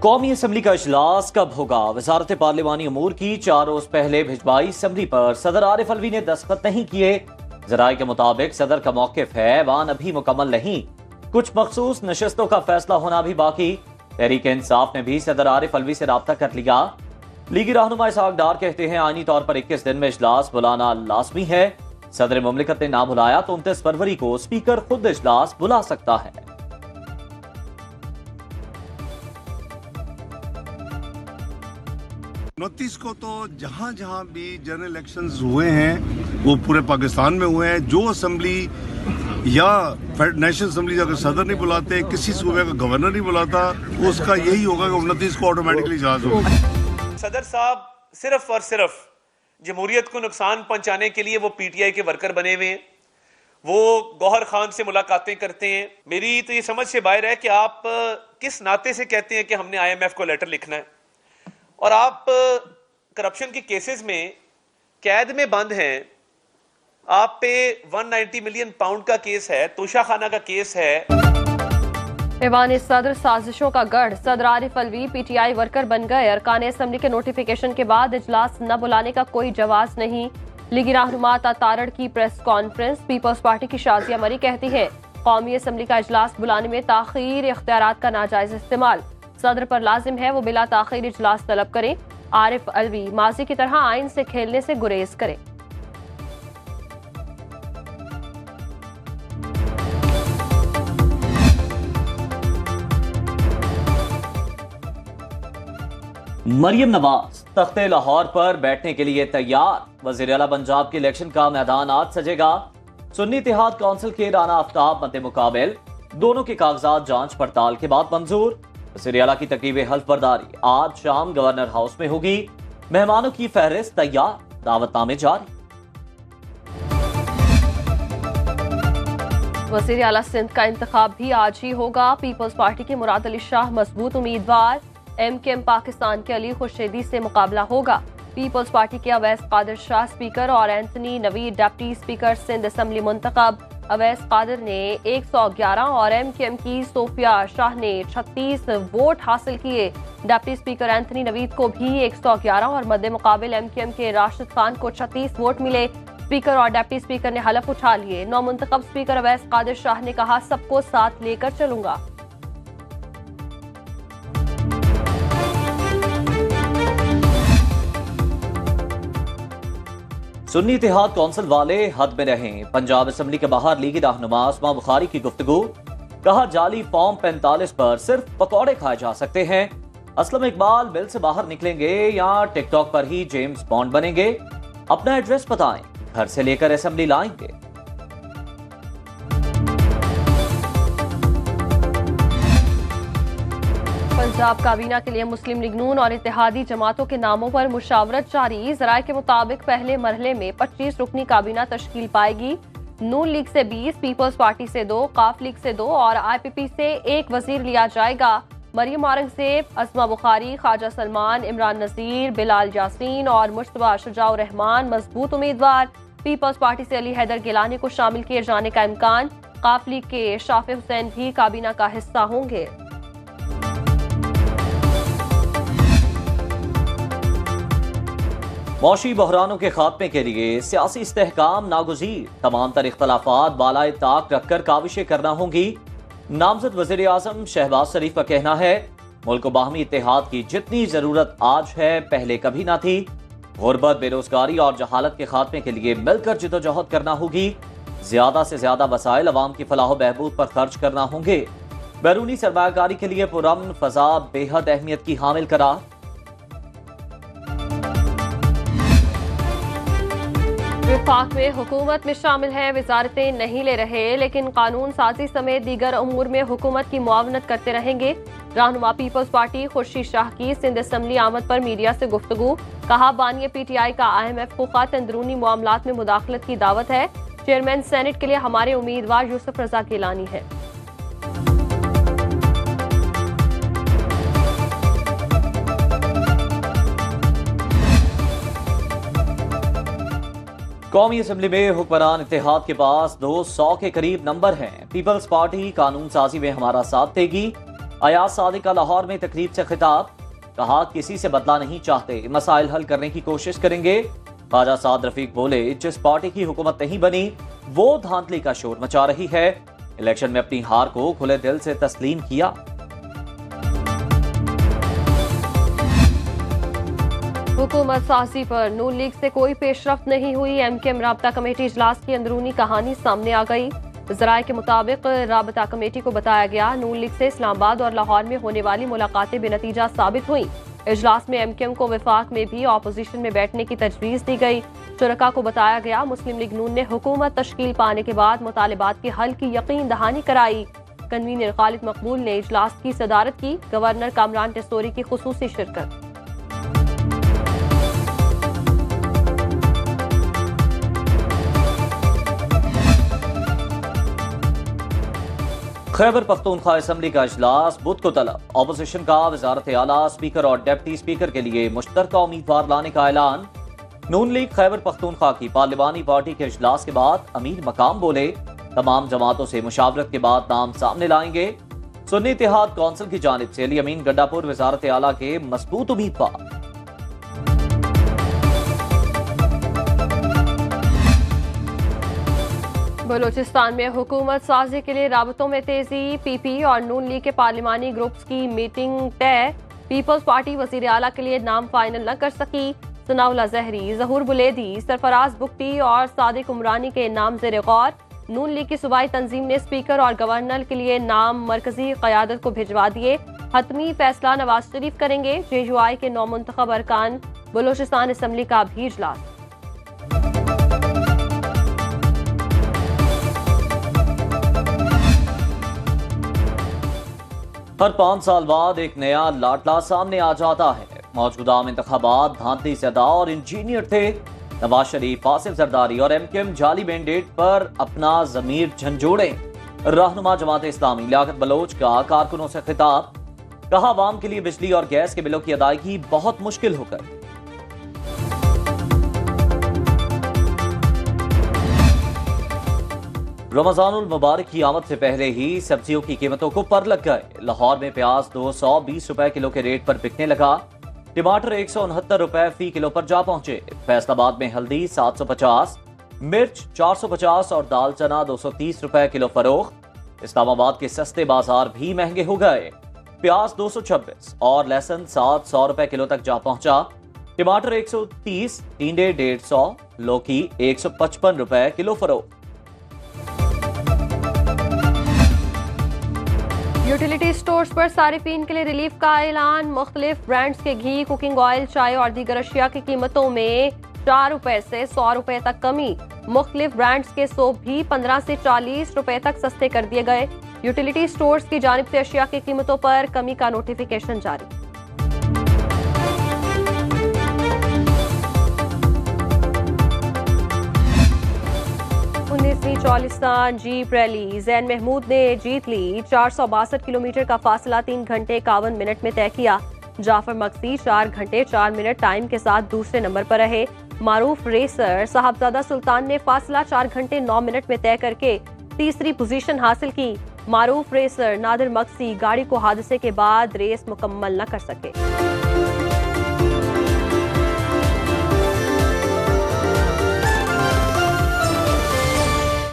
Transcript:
कौमी असम्बली का इजलास कब होगा? वजारत पार्लिमानी अमूर की 4 रोज पहले भिजवाई असम्बली पर सदर आरिफ अलवी ने दस्तखत नहीं किए। जराये के मुताबिक सदर का मौकिफ है ऐवान अभी मुकम्मल नहीं, कुछ मखसूस नशस्तों का फैसला होना भी बाकी। तहरीक इंसाफ ने भी सदर आरिफ अलवी से राब्ता कर लिया। लीगी रहनुमा इसहाक डार कहते हैं आईनी तौर पर 21 दिन में इजलास बुलाना लाजमी है। सदर मुमलिकत ने ना बुलाया तो 29 फरवरी को स्पीकर खुद इजलास बुला सकता है। उनतीस को तो जहां जहां भी जनरल इलेक्शंस हुए हैं वो पूरे पाकिस्तान में हुए हैं। जो असेंबली या नेशनल असेंबली अगर सदर नहीं बुलाते, किसी सूबे का गवर्नर नहीं बुलाता, उसका यही होगा कि 29 को ऑटोमेटिकली इजलास होगा। सदर साहब सिर्फ और सिर्फ जमहूरियत को नुकसान पहुंचाने के लिए वो पीटीआई के वर्कर बने हुए हैं। वो गौहर खान से मुलाकातें करते हैं। मेरी तो ये समझ से बाहर है कि आप किस नाते से कहते हैं कि हमने IMF को लेटर लिखना है और आप करप्शन के केसेस में कैद में बंद हैं। आप पे 190 मिलियन पाउंड का केस है, तोशा खाना का केस है। ऐवान सदर साजिशों का गढ़, सदर आरिफ अलवी PTI वर्कर बन गए। अरकान असम्बली के नोटिफिकेशन के बाद इजलास न बुलाने का कोई जवाज नहीं। लीगी रहनुमा तारड़ की प्रेस कॉन्फ्रेंस। पीपल्स पार्टी की शाजिया मरी कहती है कौमी असम्बली का इजलास बुलाने में ताखीर इख्तियारात का नाजायज इस्तेमाल। सदर पर लाजिम है वो बिला ताखीर इजलास तलब करें। आरिफ अलवी माजी की तरह आइन से खेलने से गुरेज करें। मरियम नवाज तख्ते लाहौर पर बैठने के लिए तैयार। वजीर आला पंजाब के इलेक्शन का मैदान आज सजेगा। सुन्नी इत्तेहाद काउंसिल के राना आफ्ताब मद्दे मुकाबिल। दोनों के कागजात जांच पड़ताल के बाद मंजूर। वज़ीर आला की तकरीब हल्फ बर्दारी आज शाम गवर्नर हाउस में होगी। मेहमानों की फहरिस्त तैयार, दावतनामे जारी। वज़ीर आला सिंध का इंतखाब भी आज ही होगा। पीपल्स पार्टी के मुराद अली शाह मजबूत उम्मीदवार। MKM पाकिस्तान के अली खुर्शीदी से मुकाबला होगा। पीपल्स पार्टी के अवैस कादिर शाह स्पीकर और Anthony Naveed deputy speaker Sindh assembly मुंतखब। अवैस कादिर ने 111 और MKM की सोफिया शाह ने 36 वोट हासिल किए। डिप्टी स्पीकर एंथनी नवीद को भी 111 और मद्दे मुकाबिल MKM के राशिद खान को 36 वोट मिले। स्पीकर और डिप्टी स्पीकर ने हलफ उठा लिए। नौमुंतखब स्पीकर अवैस कादिर शाह ने कहा सबको साथ लेकर चलूंगा। सुन्नी इत्तेहाद काउंसिल वाले हद में रहें। पंजाब असम्बली के बाहर लीगी रहनुमा अस्मा बुखारी की गुफ्तगू। कहा जाली फॉर्म 45 पर सिर्फ पकौड़े खाए जा सकते हैं। असलम इकबाल बिल से बाहर निकलेंगे या टिकटॉक पर ही जेम्स बॉन्ड बनेंगे? अपना एड्रेस बताएं, घर से लेकर असम्बली लाएंगे। पंजाब काबीना के लिए मुस्लिम लीग नून और इत्तेहादी जमातों के नामों पर मुशावरत जारी। ज़राए के मुताबिक पहले मरहले में 25 रुकनी काबीना तश्कील पाएगी। नून लीग से 20, पीपल्स पार्टी से 2, काफ लीग से 2 और IPP से 1 वजीर लिया जाएगा। मरियम औरंगजेब, अस्मा बुखारी, ख्वाजा सलमान, इमरान नजीर, बिलाल यासीन और मुश्तबा शुजाउर रहमान मजबूत उम्मीदवार। पीपल्स पार्टी से अली हैदर गिलानी को शामिल किए जाने का इम्कान। काफ लीग के शाफे हुसैन भी काबीना का हिस्सा होंगे। मौशी बहरानों के खात्मे के लिए सियासी इस्तेहकाम नागुज़ीर। तमाम तर इख्तलाफात बालाए ताक रखकर काविशें करना होंगी। नामजद वज़ीर आज़म शहबाज शरीफ का कहना है मुल्क को बाहमी इत्तेहाद की जितनी जरूरत आज है पहले कभी ना थी। गुर्बत, बेरोजगारी और जहालत के खात्मे के लिए मिलकर जिदोजहद करना होगी। ज्यादा से ज्यादा वसाइल अवाम की फलाह बहबूद पर खर्च करना होंगे। बैरूनी सरमायाकारी के लिए पुरअमन फजा बेहद अहमियत की हामिल करार। विफाक में हुकूमत में शामिल हैं, वजारतें नहीं ले रहे लेकिन कानून साजी समेत दीगर उमूर में हुकूमत की मुआवनत करते रहेंगे। रहनुमा पीपल्स पार्टी खुर्शीद शाह की सिंध असम्बली आमद पर मीडिया से गुफ्तगू। कहा बानी PTI का IMF को खात अंदरूनी मामलात में मुदाखलत की दावत है। चेयरमैन सेनेट के लिए हमारे उम्मीदवार यूसुफ रजा गिलानी है। कौमी असम्बली में हुक्मरान इत्तेहाद के पास 200 के करीब नंबर हैं। पीपल्स पार्टी कानून साजी में हमारा साथ देगी। अयाज सादिक का लाहौर में तकरीब से खिताब, कहा किसी से बदला नहीं चाहते, मसाइल हल करने की कोशिश करेंगे। ख्वाजा साद रफीक बोले, जिस पार्टी की हुकूमत नहीं बनी वो धांधली का शोर मचा रही है। इलेक्शन में अपनी हार को खुले दिल से तस्लीम किया। हुकूमत साजी पर नून लीग से कोई पेशरफ्त नहीं हुई। एमकेएम राबता कमेटी इजलास की अंदरूनी कहानी सामने आ गई। जराये के मुताबिक राबता कमेटी को बताया गया नून लीग से इस्लामाबाद और लाहौर में होने वाली मुलाकातें बेनतीजा साबित हुई। इजलास में एमकेएम को वफाक में भी ऑपोजिशन में बैठने की तजवीज़ दी गई। शुरका को बताया गया मुस्लिम लीग नून ने हुकूमत तश्कील पाने के बाद मुतालिबात के हल की यकीन दहानी कराई। कन्वीनर खालिद मकबूल ने इजलास की सदारत की। गवर्नर कामरान टेस्टोरी की खुसूसी शिरकत। खैबर पख्तूनख्वा असम्बली का इजलास बुध को तलब। ऑपोजिशन का वजारत आला, स्पीकर और डिप्टी स्पीकर के लिए मुश्तरका उम्मीदवार लाने का ऐलान। नून लीग खैबर पख्तूनख्वा की पार्लिमानी पार्टी के इजलास के बाद अमीर मकाम बोले, तमाम जमातों से मुशावरत के बाद नाम सामने लाएंगे। सुन्नी इत्तेहाद कौंसिल की जानिब से अली अमीन गड्डापुर वजारत आला के मजबूत उम्मीदवार। बलूचिस्तान में हुकूमत साजी के लिए राबतों में तेजी। पीपी और नून लीग के पार्लिमानी ग्रुप्स की मीटिंग तय। पीपल्स पार्टी वजीर आला के लिए नाम फाइनल न कर सकी। सनाउल्लाह जहरी, जहूर बुलेदी, सरफराज बुख्ती और सादिक उमरानी के नाम ज़ेर गौर। नून लीग की सूबाई तंजीम ने स्पीकर और गवर्नर के लिए नाम मरकजी क़यादत को भिजवा दिए। हतमी फैसला नवाज शरीफ करेंगे। JUI के 9 मुंतखब अरकान। बलूचिस्तान असम्बली का भी इजलास। हर 5 साल बाद एक नया लाडला सामने आ जाता है। मौजूदा इंतखाबात धांधली ज़दा और इंजीनियर थे। नवाज शरीफ, आसिफ जरदारी और एमकेएम जाली मैंडेट पर अपना जमीर झंझोड़े। रहनुमा जमात इस्लामी लियाकत बलोच का कारकुनों से खिताब, कहा आवाम के लिए बिजली और गैस के बिलों की अदायगी बहुत मुश्किल होकर। रमजानुल मुबारक की आमद से पहले ही सब्जियों की कीमतों को पर लग गए। लाहौर में प्याज 220 रुपए किलो के रेट पर बिकने लगा। टमाटर 169 रुपए फी किलो पर जा पहुंचे। फैसलाबाद में हल्दी 750, मिर्च 450 और दाल चना 230 रुपए किलो फरोख्त। इस्लामाबाद के सस्ते बाजार भी महंगे हो गए। प्याज 226 और लहसुन 700 रुपए किलो तक जा पहुंचा। टमाटर 130, टींडे 150, लौकी 155 रुपए किलो फरोख्त। यूटिलिटी स्टोर्स पर सारिफीन के लिए रिलीफ का ऐलान। मुख्तलिफ ब्रांड्स के घी, कुकिंग ऑयल, चाय और दीगर अशिया की कीमतों में 4 रुपए से 100 रुपए तक कमी। मुख्तलिफ ब्रांड्स के सोप भी 15 से 40 रुपए तक सस्ते कर दिए गए। यूटिलिटी स्टोर्स की जानिब से अशिया की कीमतों पर कमी का नोटिफिकेशन जारी। 19वीं चौलिस्तान जीप रैली जैन महमूद ने जीत ली। 462 किलोमीटर का फासला 3 घंटे 51 मिनट में तय किया। जाफर मक्सी 4 घंटे 4 मिनट टाइम के साथ दूसरे नंबर पर रहे। मारूफ रेसर साहबजादा सुल्तान ने फासला 4 घंटे 9 मिनट में तय करके तीसरी पोजीशन हासिल की। मारूफ रेसर नादिर मक्सी गाड़ी को हादसे के बाद रेस मुकम्मल न कर सके।